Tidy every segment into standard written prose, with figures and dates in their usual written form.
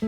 We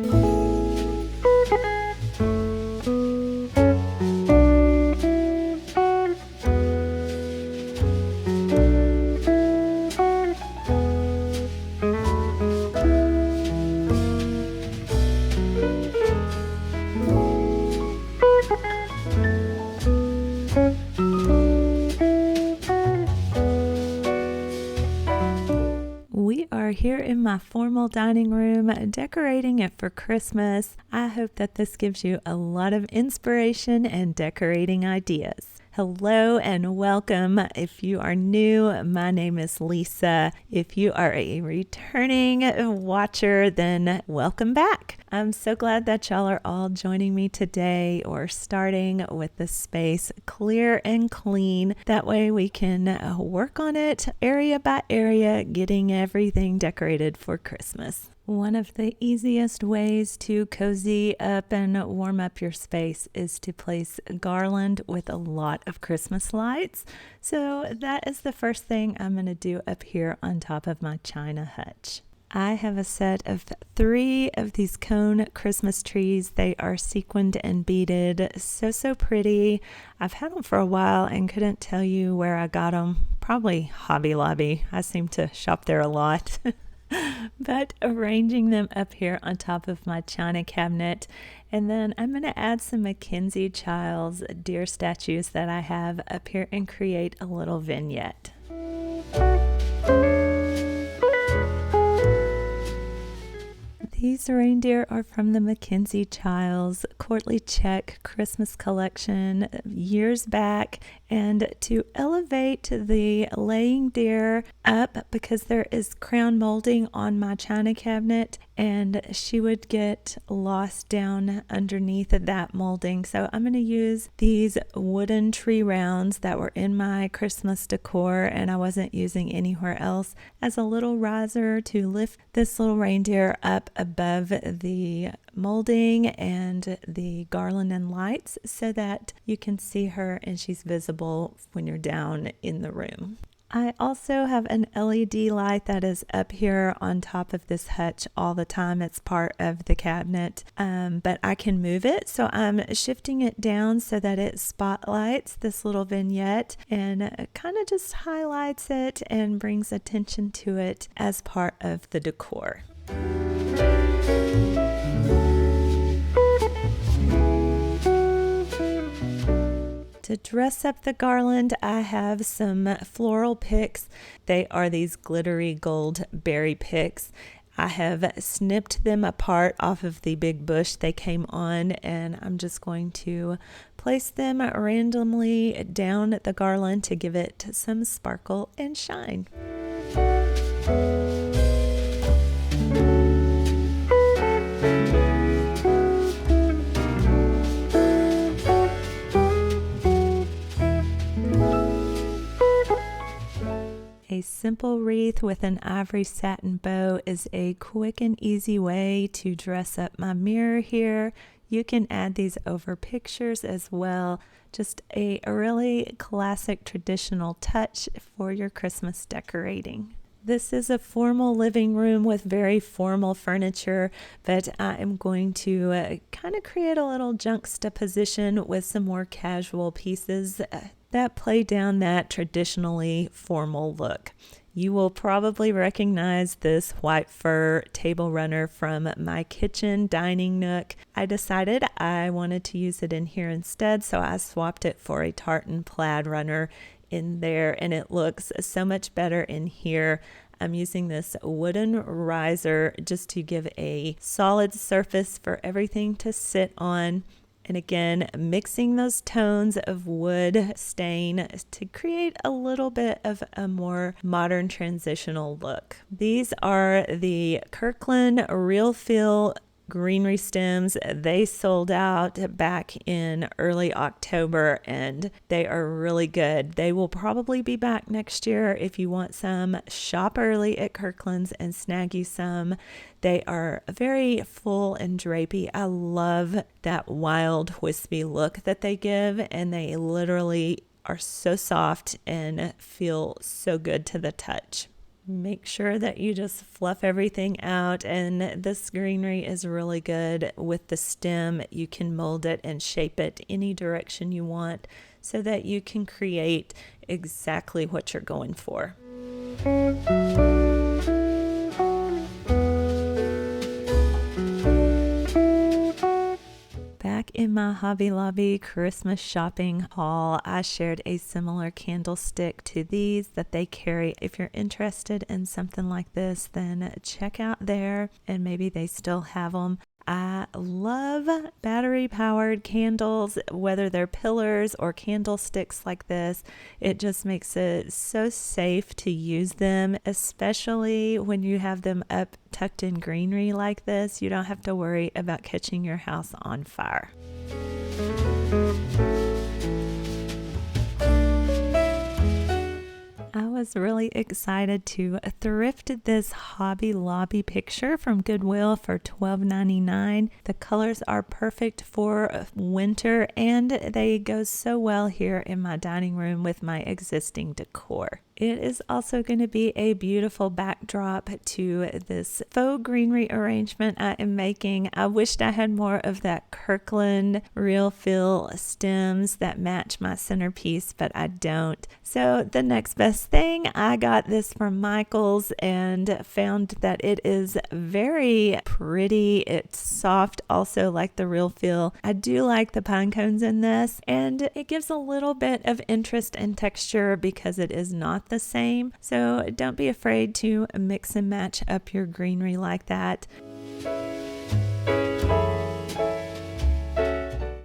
are here in my formal dining room decorating it for Christmas. I hope that this gives you a lot of inspiration and decorating ideas. Hello and welcome. If you are new, my name is Lesa. If you are a returning watcher, then welcome back. I'm so glad that y'all are all joining me today or starting with the space clear and clean. That way we can work on it area by area, getting everything decorated for Christmas. One of the easiest ways to cozy up and warm up your space is to place Garland with a lot of Christmas lights. So that is the first thing I'm going to do up here on top of my china hutch. I have a set of 3 of these cone Christmas trees. They are sequined and beaded. So pretty. I've had them for a while and couldn't tell you where I got them. Probably Hobby Lobby. I seem to shop there a lot. But arranging them up here on top of my china cabinet. And then I'm going to add some Mackenzie Childs deer statues that I have up here and create a little vignette. These reindeer are from the Mackenzie Childs Courtly Check Christmas collection years back. And to elevate the laying deer up, because there is crown molding on my china cabinet and she would get lost down underneath that molding. So I'm going to use these wooden tree rounds that were in my Christmas decor and I wasn't using anywhere else as a little riser to lift this little reindeer up above the molding and the garland and lights so that you can see her and she's visible when you're down in the room. I also have an LED light that is up here on top of this hutch all the time. It's part of the cabinet, but I can move it. So I'm shifting it down so that it spotlights this little vignette and kind of just highlights it and brings attention to it as part of the decor. To dress up the garland, I have some floral picks. They are these glittery gold berry picks. I have snipped them apart off of the big bush they came on, and I'm just going to place them randomly down the garland to give it some sparkle and shine. A simple wreath with an ivory satin bow is a quick and easy way to dress up my mirror here. You can add these over pictures as well. Just a really classic traditional touch for your Christmas decorating. This is a formal living room with very formal furniture, but I am going to kind of create a little juxtaposition with some more casual pieces that play down that traditionally formal look. You will probably recognize this white fur table runner from my kitchen dining nook. I decided I wanted to use it in here instead, so I swapped it for a tartan plaid runner in there, and it looks so much better in here. I'm using this wooden riser just to give a solid surface for everything to sit on. And again, mixing those tones of wood stain to create a little bit of a more modern transitional look. These are the Kirkland Real Feel greenery stems. They sold out back in early October and they are really good. They will probably be back next year. If you want some, shop early at Kirkland's and snag you some. They are very full and drapey. I love that wild wispy look that they give, and they literally are so soft and feel so good to the touch. Make sure that you just fluff everything out, and this greenery is really good with the stem. You can mold it and shape it any direction you want so that you can create exactly what you're going for. Back in my Hobby Lobby Christmas shopping haul, I shared a similar candlestick to these that they carry. If you're interested in something like this, then check out there, and maybe they still have them. I love battery-powered candles, whether they're pillars or candlesticks like this. It just makes it so safe to use them, especially when you have them up tucked in greenery like this. You don't have to worry about catching your house on fire. I was really excited to thrift this Hobby Lobby picture from Goodwill for $12.99. The colors are perfect for winter, and they go so well here in my dining room with my existing decor. It is also going to be a beautiful backdrop to this faux greenery arrangement I am making. I wished I had more of that Kirkland real feel stems that match my centerpiece, but I don't. So the next best thing, I got this from Michael's and found that it is very pretty. It's soft, also like the real feel. I do like the pine cones in this, and it gives a little bit of interest and texture because it is not the same. So don't be afraid to mix and match up your greenery like that.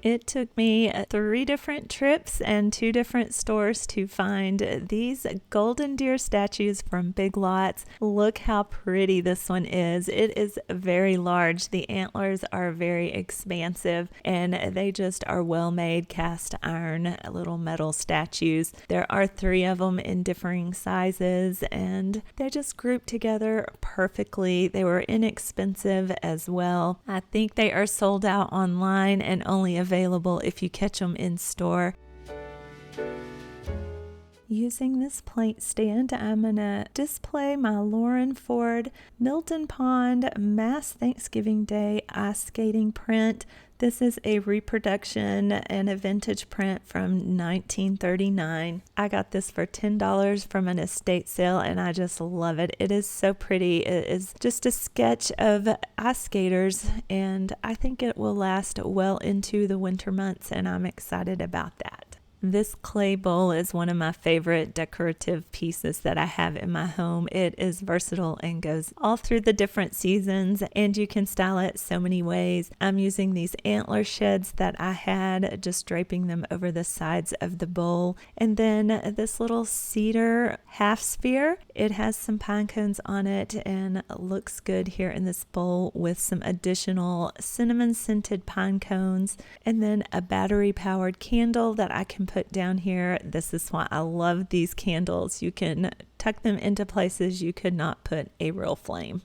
It took me 3 different trips and 2 different stores to find these golden deer statues from Big Lots. Look how pretty this one is. It is very large. The antlers are very expansive, and they just are well-made cast iron little metal statues. There are 3 of them in differing sizes, and they just group together perfectly. They were inexpensive as well. I think they are sold out online and only available if you catch them in store. Using this plate stand, I'm going to display my Lauren Ford Milton Pond Mass Thanksgiving Day ice skating print. This is a reproduction and a vintage print from 1939. I got this for $10 from an estate sale, and I just love it. It is so pretty. It is just a sketch of ice skaters, and I think it will last well into the winter months, and I'm excited about that. This clay bowl is one of my favorite decorative pieces that I have in my home. It is versatile and goes all through the different seasons, and you can style it so many ways. I'm using these antler sheds that I had, just draping them over the sides of the bowl. And then this little cedar half sphere, it has some pine cones on it and looks good here in this bowl with some additional cinnamon scented pine cones, and then a battery powered candle that I can put down here. This is why I love these candles. You can tuck them into places you could not put a real flame.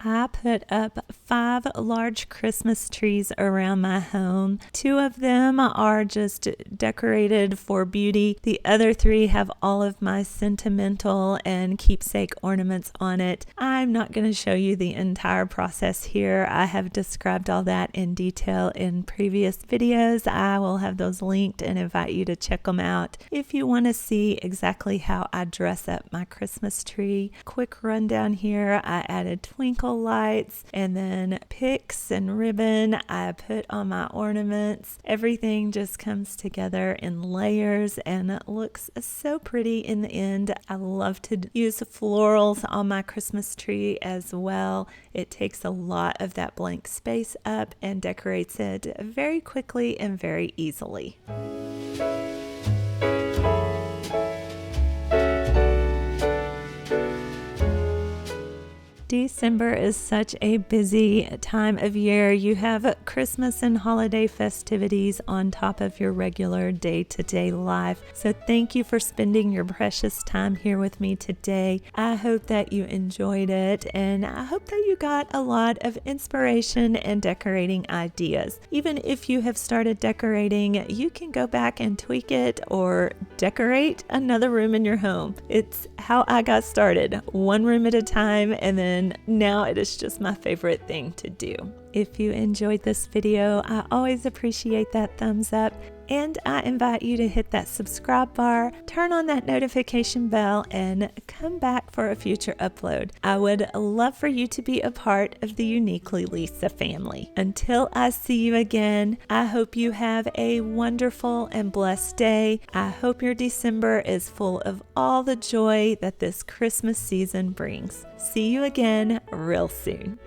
I put up 5 large Christmas trees around my home. 2 of them are just decorated for beauty. The other 3 have all of my sentimental and keepsake ornaments on it. I'm not going to show you the entire process here. I have described all that in detail in previous videos. I will have those linked and invite you to check them out if you want to see exactly how I dress up my Christmas tree. Quick rundown here. I added twinkle lights and then picks and ribbon. I put on my ornaments. Everything just comes together in layers and it looks so pretty in the end. I love to use florals on my Christmas tree as well. It takes a lot of that blank space up and decorates it very quickly and very easily. December is such a busy time of year. You have Christmas and holiday festivities on top of your regular day-to-day life. So thank you for spending your precious time here with me today. I hope that you enjoyed it, and I hope that you got a lot of inspiration and decorating ideas. Even if you have started decorating, you can go back and tweak it or decorate another room in your home. It's how I got started, one room at a time, and then now it is just my favorite thing to do. If you enjoyed this video, I always appreciate that thumbs up, and I invite you to hit that subscribe bar, turn on that notification bell, and come back for a future upload. I would love for you to be a part of the Uniquely Lesa family. Until I see you again, I hope you have a wonderful and blessed day. I hope your December is full of all the joy that this Christmas season brings. See you again real soon.